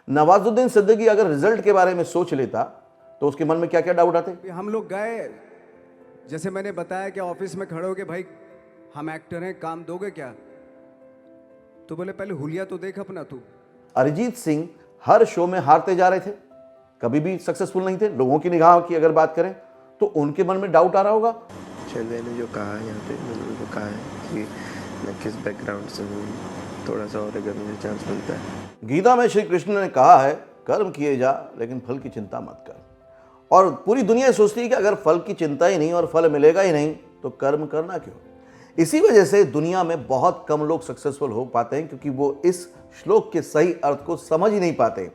नवाजुद्दीन सिद्दीकी अगर रिजल्ट के बारे में सोच लेता तो उसके मन में क्या क्या डाउट आते। हम लोग गए, जैसे मैंने बताया कि ऑफिस में खड़े हो के भाई हम एक्टर हैं, काम दोगे क्या? तो बोले पहले हुलिया तो देख अपना तू। अरिजीत सिंह हर शो में हारते जा रहे थे, कभी भी सक्सेसफुल नहीं थे। लोगों की निगाह की अगर बात करें तो उनके मन में डाउट आ रहा होगा। शैले ने जो कहा है यहाँ पे, मैंने जो कहा है कि मैं किस बैकग्राउंड से हूँ, थोड़ा सा और अगर मुझे चांस मिलता है। गीता में श्री कृष्ण ने कहा है कर्म किए जा लेकिन फल की चिंता मत कर। और पूरी दुनिया सोचती है कि अगर फल की चिंता ही नहीं और फल मिलेगा ही नहीं तो कर्म करना क्यों। इसी वजह से दुनिया में बहुत कम लोग सक्सेसफुल हो पाते हैं, क्योंकि वो इस श्लोक के सही अर्थ को समझ ही नहीं पाते।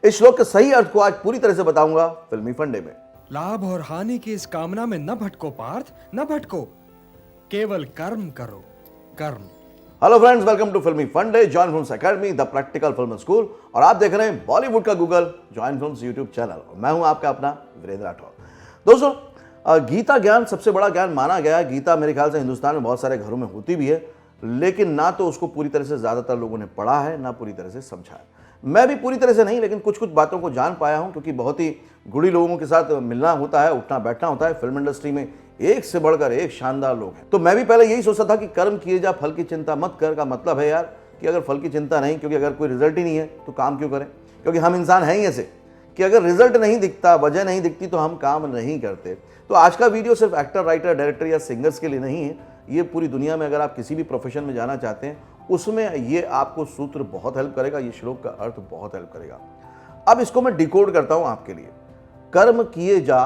इस श्लोक के सही अर्थ को आज पूरी तरह से बताऊंगा फिल्मी फंडे में। लाभ और हानि की इस कामना में न भटको पार्थ, न भटको, केवल कर्म करो, कर्म। हेलो फ्रेंड्स, वेलकम टू फिल्मी फंडे, join films academy, the practical film school. और आप देख रहे हैं बॉलीवुड का Google, join films YouTube channel. मैं हूं आपका अपना वीरेंद्र राठौर। दोस्तों, गीता ज्ञान सबसे बड़ा ज्ञान माना गया है। गीता मेरे ख्याल से हिंदुस्तान में बहुत सारे घरों में होती भी है, लेकिन ना तो उसको पूरी तरह से ज़्यादातर लोगों ने पढ़ा है, ना पूरी तरह से समझा है। मैं भी पूरी तरह से नहीं, लेकिन कुछ कुछ बातों को जान पाया हूं, क्योंकि बहुत ही गुड़ी लोगों के साथ मिलना होता है, उठना बैठना होता है। फिल्म इंडस्ट्री में एक से बढ़कर एक शानदार लोग हैं। तो मैं भी पहले यही सोचता था कि कर्म किए जा फल की चिंता मत कर का मतलब है यार कि अगर फल की चिंता नहीं, क्योंकि अगर कोई रिजल्ट ही नहीं है तो काम क्यों करें। क्योंकि हम इंसान हैं ही ऐसे कि अगर रिजल्ट नहीं दिखता, वजह नहीं दिखती तो हम काम नहीं करते। तो आज का वीडियो सिर्फ एक्टर, राइटर, डायरेक्टर या सिंगर्स के लिए नहीं है। ये पूरी दुनिया में अगर आप किसी भी प्रोफेशन में जाना चाहते हैं, उसमें ये आपको सूत्र बहुत हेल्प करेगा, ये श्लोक का अर्थ बहुत हेल्प करेगा। अब इसको मैं डिकोड करता हूं आपके लिए। कर्म किए जा,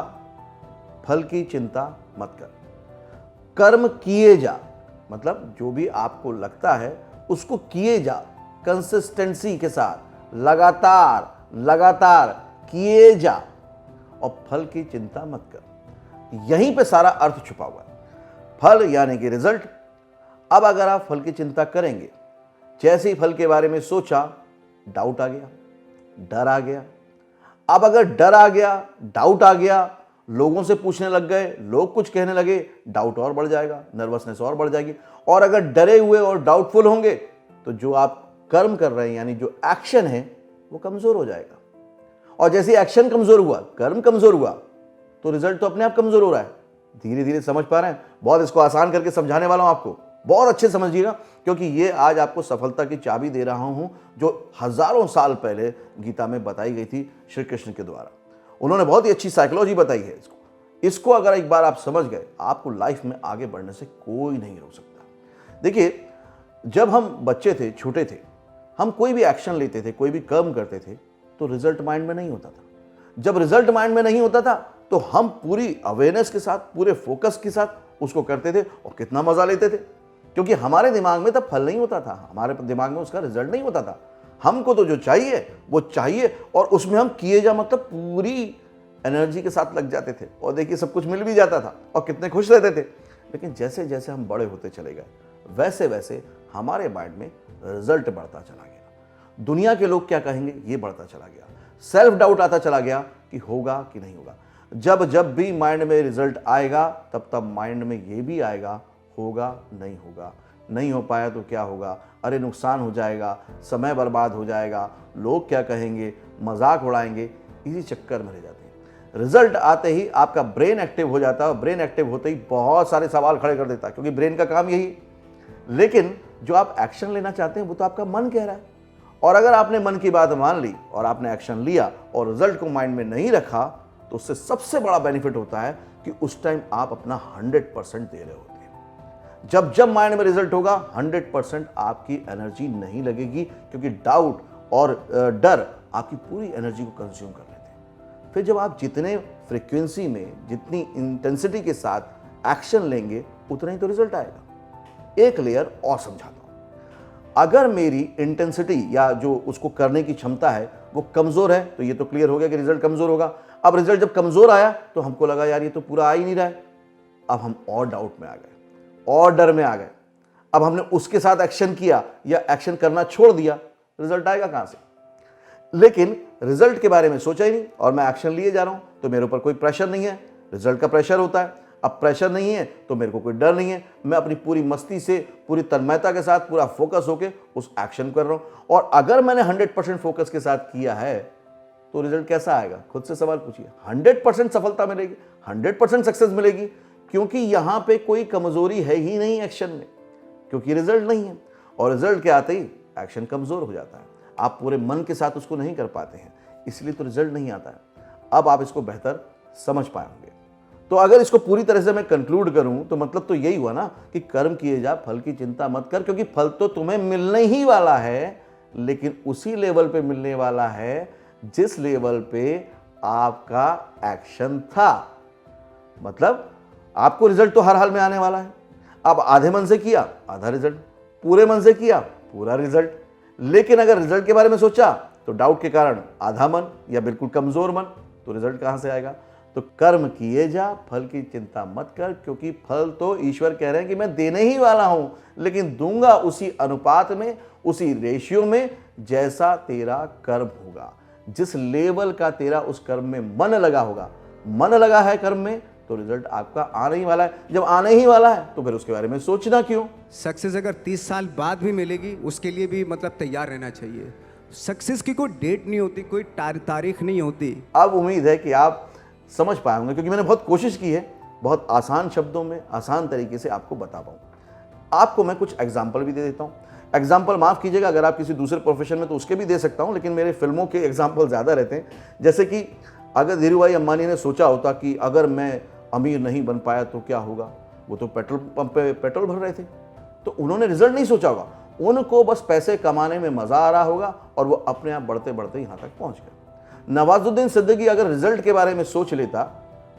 फल की चिंता मत कर। कर्म किए जा मतलब जो भी आपको लगता है उसको किए जा, कंसिस्टेंसी के साथ, लगातार लगातार किए जा, और फल की चिंता मत कर। यहीं पे सारा अर्थ छुपा हुआ है। फल यानी कि रिजल्ट। अब अगर आप फल की चिंता करेंगे, जैसे ही फल के बारे में सोचा, डाउट आ गया, डर आ गया। अब अगर डर आ गया, डाउट आ गया, लोगों से पूछने लग गए, लोग कुछ कहने लगे, डाउट और बढ़ जाएगा, नर्वसनेस और बढ़ जाएगी। और अगर डरे हुए और डाउटफुल होंगे तो जो आप कर्म कर रहे हैं यानी जो एक्शन है वो कमजोर हो जाएगा। और जैसे एक्शन कमजोर हुआ, कर्म कमजोर हुआ, तो रिजल्ट तो अपने आप कमजोर हो रहा है। धीरे धीरे समझ पा रहे हैं? बहुत इसको आसान करके समझाने वाला हूं आपको, बहुत अच्छे समझिएगा, क्योंकि ये आज आपको सफलता की चाबी दे रहा हूं जो हजारों साल पहले गीता में बताई गई थी श्री कृष्ण के द्वारा। उन्होंने बहुत ही अच्छी साइकोलॉजी बताई है इसको अगर एक बार आप समझ गए, आपको लाइफ में आगे बढ़ने से कोई नहीं रोक सकता। देखिए, जब हम बच्चे थे, छोटे थे, हम कोई भी एक्शन लेते थे, कोई भी कर्म करते थे, तो रिजल्ट माइंड में नहीं होता था। जब रिजल्ट माइंड में नहीं होता था तो हम पूरी अवेयरनेस के साथ, पूरे फोकस के साथ उसको करते थे और कितना मजा लेते थे, क्योंकि हमारे दिमाग में तब फल नहीं होता था, हमारे दिमाग में उसका रिजल्ट नहीं होता था। हमको तो जो चाहिए वो चाहिए, और उसमें हम किए जा मतलब पूरी एनर्जी के साथ लग जाते थे, और देखिए सब कुछ मिल भी जाता था और कितने खुश रहते थे। लेकिन जैसे जैसे हम बड़े होते चले गए, वैसे वैसे हमारे माइंड में रिजल्ट बढ़ता चला गया, दुनिया के लोग क्या कहेंगे ये बढ़ता चला गया, सेल्फ डाउट आता चला गया कि होगा कि नहीं होगा। जब जब भी माइंड में रिजल्ट आएगा, तब तब माइंड में ये भी आएगा, होगा नहीं होगा, नहीं हो पाया तो क्या होगा, अरे नुकसान हो जाएगा, समय बर्बाद हो जाएगा, लोग क्या कहेंगे, मजाक उड़ाएंगे। इसी चक्कर में रह जाते हैं। रिजल्ट आते ही आपका ब्रेन एक्टिव हो जाता है, और ब्रेन एक्टिव होते ही बहुत सारे सवाल खड़े कर देता है, क्योंकि ब्रेन का काम यही। लेकिन जो आप एक्शन लेना चाहते हैं वो तो आपका मन कह रहा है, और अगर आपने मन की बात मान ली और आपने एक्शन लिया और रिजल्ट को माइंड में नहीं रखा, तो उससे सबसे बड़ा बेनिफिट होता है कि उस टाइम आप अपना 100% दे रहे होते हैं। जब जब माइंड में रिजल्ट होगा, 100% आपकी एनर्जी नहीं लगेगी, क्योंकि डाउट और डर आपकी पूरी एनर्जी को कंज्यूम कर लेते हैं। फिर जब आप जितने फ्रीक्वेंसी में, जितनी इंटेंसिटी के साथ एक्शन लेंगे, उतना ही तो रिजल्ट आएगा। एक लेयर और समझाता हूं। अगर मेरी इंटेंसिटी या जो उसको करने की क्षमता है वो कमजोर है, तो ये तो क्लियर हो गया कि रिजल्ट कमजोर होगा। अब रिजल्ट जब कमजोर आया तो हमको लगा यार ये तो पूरा आ ही नहीं रहा है। अब हम और डाउट में आ गए और डर में आ गए। अब हमने उसके साथ एक्शन किया या एक्शन करना छोड़ दिया, रिजल्ट आएगा कहां से? लेकिन रिजल्ट के बारे में सोचा ही नहीं और मैं एक्शन लिए जा रहा हूं, तो मेरे ऊपर कोई प्रेशर नहीं है, रिजल्ट का प्रेशर होता है। अब प्रेशर नहीं है तो मेरे को कोई डर नहीं है, मैं अपनी पूरी मस्ती से, पूरी तन्मयता के साथ, पूरा फोकस होके उस एक्शन कर रहा हूं। और अगर मैंने 100% फोकस के साथ किया है तो रिजल्ट कैसा आएगा, खुद से सवाल पूछिए। 100% सफलता मिलेगी, 100% सक्सेस मिलेगी, क्योंकि यहां पे कोई कमजोरी है ही नहीं एक्शन में, क्योंकि रिजल्ट नहीं है। और रिजल्ट के आते ही एक्शन कमजोर हो जाता है, आप पूरे मन के साथ उसको नहीं कर पाते हैं, इसलिए तो रिजल्ट नहीं आता है। अब आप इसको बेहतर समझ पाएंगे। तो अगर इसको पूरी तरह से मैं कंक्लूड करूं तो मतलब तो यही हुआ ना कि कर्म किए जा, फल की चिंता मत कर, क्योंकि फल तो तुम्हें मिलने ही वाला है, लेकिन उसी लेवल पे मिलने वाला है जिस लेवल पे आपका एक्शन था। मतलब आपको रिजल्ट तो हर हाल में आने वाला है। अब आधे मन से किया आधा रिजल्ट, पूरे मन से किया पूरा रिजल्ट। लेकिन अगर रिजल्ट के बारे में सोचा तो डाउट के कारण आधा मन या बिल्कुल कमजोर मन, तो रिजल्ट कहां से आएगा। तो कर्म किए जा, फल की चिंता मत कर, क्योंकि फल तो ईश्वर कह रहे हैं कि मैं देने ही वाला हूं, लेकिन दूंगा उसी अनुपात में, उसी रेशियो में जैसा तेरा कर्म होगा, जिस लेवल का तेरा उस कर्म में मन लगा होगा। मन लगा है कर्म में तो रिजल्ट आपका आने ही वाला है। जब आने ही वाला है तो फिर उसके बारे में सोचना क्यों। सक्सेस अगर 30 साल बाद भी मिलेगी उसके लिए भी मतलब तैयार रहना चाहिए। सक्सेस की कोई डेट नहीं होती, कोई तारीख नहीं होती। अब उम्मीद है कि आप समझ पाए होंगे, क्योंकि मैंने बहुत कोशिश की है बहुत आसान शब्दों में, आसान तरीके से आपको बता पाऊँ। आपको मैं कुछ एग्जाम्पल भी दे देता हूँ। एग्जाम्पल माफ़ कीजिएगा, अगर आप किसी दूसरे प्रोफेशन में तो उसके भी दे सकता हूँ, लेकिन मेरे फिल्मों के एग्जाम्पल ज़्यादा रहते हैं। जैसे कि अगर धीरूभाई अंबानी ने सोचा होता कि अगर मैं अमीर नहीं बन पाया तो क्या होगा, वो तो पेट्रोल पंप पे पेट्रोल भर रहे थे, तो उन्होंने रिजल्ट नहीं सोचा होगा, उनको बस पैसे कमाने में मज़ा आ रहा होगा और वो अपने आप बढ़ते बढ़ते यहाँ तक पहुँच गए। नवाजुद्दीन सिद्दीकी अगर रिजल्ट के बारे में सोच लेता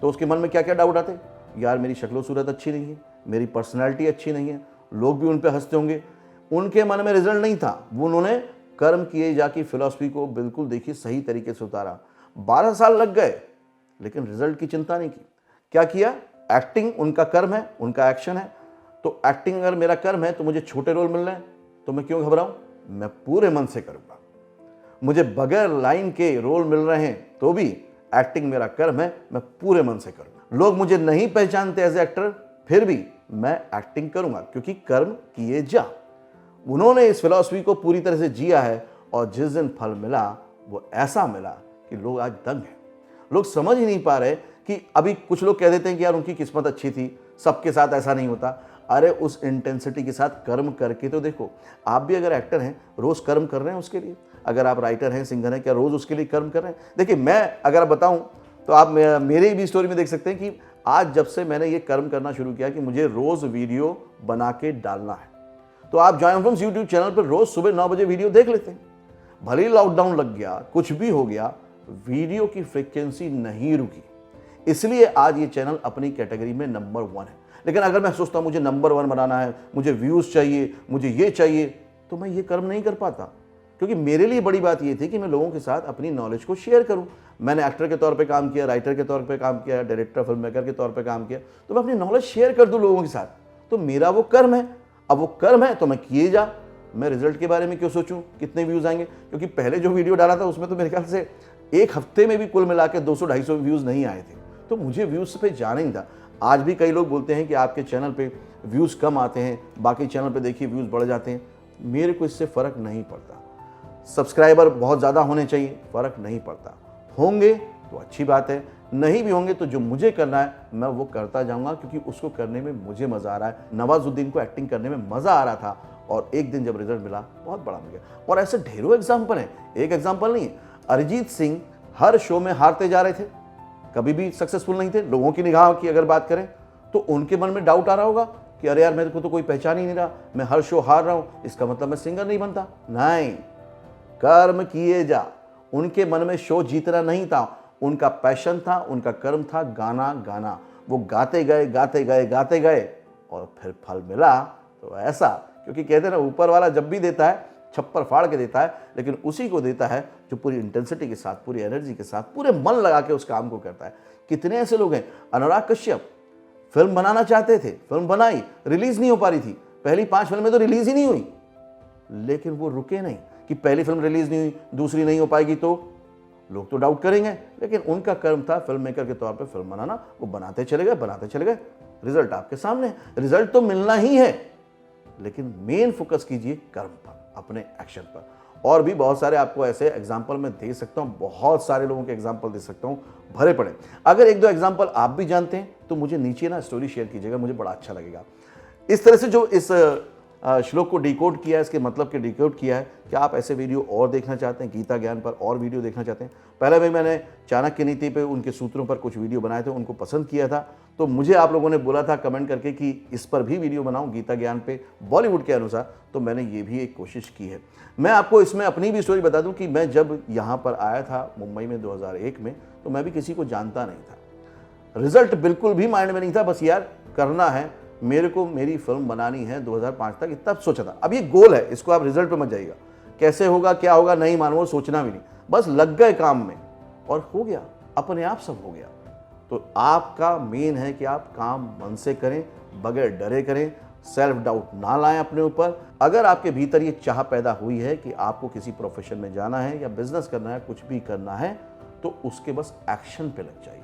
तो उसके मन में क्या क्या डाउट आते, यार मेरी शक्लो सूरत अच्छी नहीं है, मेरी पर्सनैलिटी अच्छी नहीं है, लोग भी उन पर हंसते होंगे। उनके मन में रिजल्ट नहीं था, वो उन्होंने कर्म किए जा की फिलॉसफी को बिल्कुल देखिए सही तरीके से उतारा। 12 साल लग गए लेकिन रिजल्ट की चिंता नहीं की। क्या किया, एक्टिंग उनका कर्म है, उनका एक्शन है। तो एक्टिंग अगर मेरा कर्म है तो मुझे छोटे रोल मिल रहे हैं तो मैं क्यों घबराऊं, मैं पूरे मन से करूंगा। मुझे बगैर लाइन के रोल मिल रहे हैं तो भी एक्टिंग मेरा कर्म है, मैं पूरे मन से करूंगा। लोग मुझे नहीं पहचानते एज एक्टर, फिर भी मैं एक्टिंग करूंगा, क्योंकि कर्म किए जा। उन्होंने इस फिलॉसफी को पूरी तरह से जिया है और जिस दिन फल मिला वो ऐसा मिला कि लोग आज दंग हैं। लोग समझ ही नहीं पा रहे कि अभी कुछ लोग कह देते हैं कि यार उनकी किस्मत अच्छी थी, सबके साथ ऐसा नहीं होता। अरे उस इंटेंसिटी के साथ कर्म करके तो देखो। आप भी अगर एक्टर हैं रोज कर्म कर रहे हैं उसके लिए, अगर आप राइटर हैं, सिंगर हैं, क्या रोज उसके लिए कर्म कर रहे हैं। देखिए मैं अगर बताऊं तो आप मेरे भी स्टोरी में देख सकते हैं कि आज जब से मैंने ये कर्म करना शुरू किया कि मुझे रोज वीडियो बना के डालना है, तो आप जॉइन फिल्म्स यूट्यूब चैनल पर रोज सुबह 9 बजे वीडियो देख लेते हैं। भले ही लॉकडाउन लग गया, कुछ भी हो गया, वीडियो की फ्रिक्वेंसी नहीं रुकी, इसलिए आज ये चैनल अपनी कैटेगरी में नंबर 1 है। लेकिन अगर मैं सोचता हूं मुझे नंबर 1 बनाना है, मुझे व्यूज चाहिए, मुझे ये चाहिए, तो मैं ये कर्म नहीं कर पाता। क्योंकि मेरे लिए बड़ी बात ये थी कि मैं लोगों के साथ अपनी नॉलेज को शेयर करूं। मैंने एक्टर के तौर पे काम किया, राइटर के तौर पे काम किया, डायरेक्टर, फिल्म मेकर के तौर पे काम किया, तो मैं अपनी नॉलेज शेयर कर दूं लोगों के साथ, तो मेरा वो कर्म है। अब वो कर्म है तो मैं किए जा, मैं रिजल्ट के बारे में क्यों सोचूं कितने व्यूज आएंगे। क्योंकि पहले जो वीडियो डाला था उसमें तो मेरे ख्याल से एक हफ्ते में भी कुल मिला के 200-250 व्यूज नहीं आए थे, तो मुझे व्यूज पे जाना ही था। आज भी कई लोग बोलते हैं कि आपके चैनल पे व्यूज कम आते हैं, बाकी चैनल पे देखिए व्यूज बढ़ जाते हैं। मेरे को इससे फर्क नहीं पड़ता। सब्सक्राइबर बहुत ज़्यादा होने चाहिए, फ़र्क नहीं पड़ता। होंगे तो अच्छी बात है, नहीं भी होंगे तो जो मुझे करना है मैं वो करता जाऊंगा, क्योंकि उसको करने में मुझे मज़ा आ रहा है। नवाजुद्दीन को एक्टिंग करने में मज़ा आ रहा था और एक दिन जब रिजल्ट मिला बहुत बड़ा मिल गया। और ऐसे ढेरों एग्जाम्पल हैं, एक एग्जाम्पल नहीं है। अरिजीत सिंह हर शो में हारते जा रहे थे, कभी भी सक्सेसफुल नहीं थे। लोगों की निगाह की अगर बात करें तो उनके मन में डाउट आ रहा होगा कि अरे यार मेरे को तो कोई पहचान ही नहीं रहा, मैं हर शो हार रहा हूँ, इसका मतलब मैं सिंगर नहीं बनता। नहीं, कर्म किए जा। उनके मन में शो जीतना नहीं था, उनका पैशन था, उनका कर्म था गाना गाना। वो गाते गए गाते गए गाते गए और फिर फल मिला तो ऐसा। क्योंकि कहते हैं ना, ऊपर वाला जब भी देता है छप्पर फाड़ के देता है, लेकिन उसी को देता है जो पूरी इंटेंसिटी के साथ, पूरी एनर्जी के साथ, पूरे मन लगा के उस काम को करता है। कितने ऐसे लोग हैं। अनुराग कश्यप फिल्म बनाना चाहते थे, फिल्म बनाई, रिलीज नहीं हो पा रही थी, पहली 5 फिल्में तो रिलीज ही नहीं हुई, लेकिन वो रुके नहीं कि पहली फिल्म रिलीज नहीं हुई, दूसरी नहीं हो पाएगी तो लोग तो डाउट करेंगे। लेकिन उनका कर्म था फिल्म मेकर के तौर पे फिल्म बनाना, वो बनाते चले गए, बनाते चले गए, रिजल्ट आपके सामने है, रिजल्ट तो मिलना ही है, लेकिन मेन फोकस कीजिए कर्म पर, अपने एक्शन पर। और भी बहुत सारे आपको ऐसे एग्जाम्पल मैं दे सकता हूं, बहुत सारे लोगों के एग्जाम्पल दे सकता हूं, भरे पड़े। अगर एक दो एग्जाम्पल आप भी जानते हैं तो मुझे नीचे ना स्टोरी शेयर कीजिएगा, मुझे बड़ा अच्छा लगेगा। इस तरह से जो इस श्लोक को डिकोड किया है, इसके मतलब के डिकोड किया है। क्या आप ऐसे वीडियो और देखना चाहते हैं, गीता ज्ञान पर और वीडियो देखना चाहते हैं? पहले भी मैंने चाणक्य नीति पे उनके सूत्रों पर कुछ वीडियो बनाए थे, उनको पसंद किया था, तो मुझे आप लोगों ने बोला था कमेंट करके कि इस पर भी वीडियो बनाऊं गीता ज्ञान पे बॉलीवुड के अनुसार, तो मैंने ये भी एक कोशिश की है। मैं आपको इसमें अपनी भी स्टोरी बता दूं कि मैं जब यहाँ पर आया था मुंबई में 2001 में, तो मैं भी किसी को जानता नहीं था, रिजल्ट बिल्कुल भी माइंड में नहीं था, बस यार करना है मेरे को, मेरी फिल्म बनानी है 2005 तक, इतना सोचा था। अब ये गोल है, इसको आप रिजल्ट पे मत जाइएगा, कैसे होगा क्या होगा नहीं मालूम, सोचना भी नहीं, बस लग गए काम में और हो गया, अपने आप सब हो गया। तो आपका मेन है कि आप काम मन से करें, बगैर डरे करें, सेल्फ डाउट ना लाएं अपने ऊपर। अगर आपके भीतर ये चाह पैदा हुई है कि आपको किसी प्रोफेशन में जाना है या बिजनेस करना है, कुछ भी करना है, तो उसके बस एक्शन पे लग जाइए।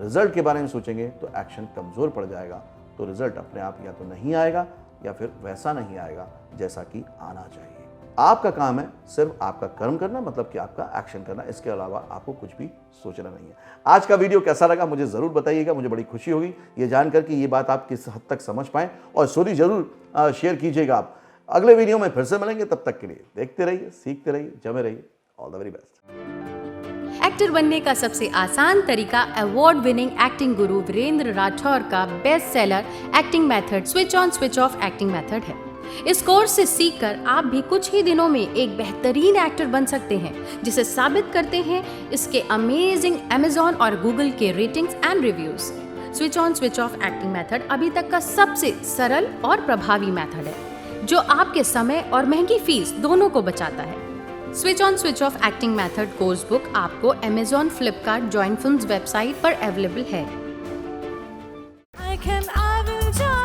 रिजल्ट के बारे में सोचेंगे तो एक्शन कमजोर पड़ जाएगा, तो रिजल्ट अपने आप या तो नहीं आएगा या फिर वैसा नहीं आएगा जैसा कि आना चाहिए। आपका काम है सिर्फ आपका कर्म करना, मतलब कि आपका एक्शन करना, इसके अलावा आपको कुछ भी सोचना नहीं है। आज का वीडियो कैसा लगा मुझे जरूर बताइएगा, मुझे बड़ी खुशी होगी ये जानकर कि ये बात आप किस हद तक समझ पाएं, और स्टोरी जरूर शेयर कीजिएगा आप। अगले वीडियो में फिर से मिलेंगे, तब तक के लिए देखते रहिए, सीखते रहिए, जमे रहिए। All the very best. Actor बनने का सबसे आसान तरीका अवार्ड विनिंग एक्टिंग गुरु वीरेंद्र राठौर का best seller acting method switch on switch off acting method है। इस कोर्स से सीखकर आप भी कुछ ही दिनों में एक बेहतरीन एक्टर बन सकते हैं, जिसे साबित करते हैं इसके अमेजिंग Amazon और Google के ratings and reviews. Switch on switch off acting method अभी तक का सबसे सरल और प्रभावी मेथड है, जो आपके समय और महंगी फीस दोनों को बचाता है। Switch on switch off acting method course book आपको Amazon, Flipkart, join films website पर अवेलेबल है। I will join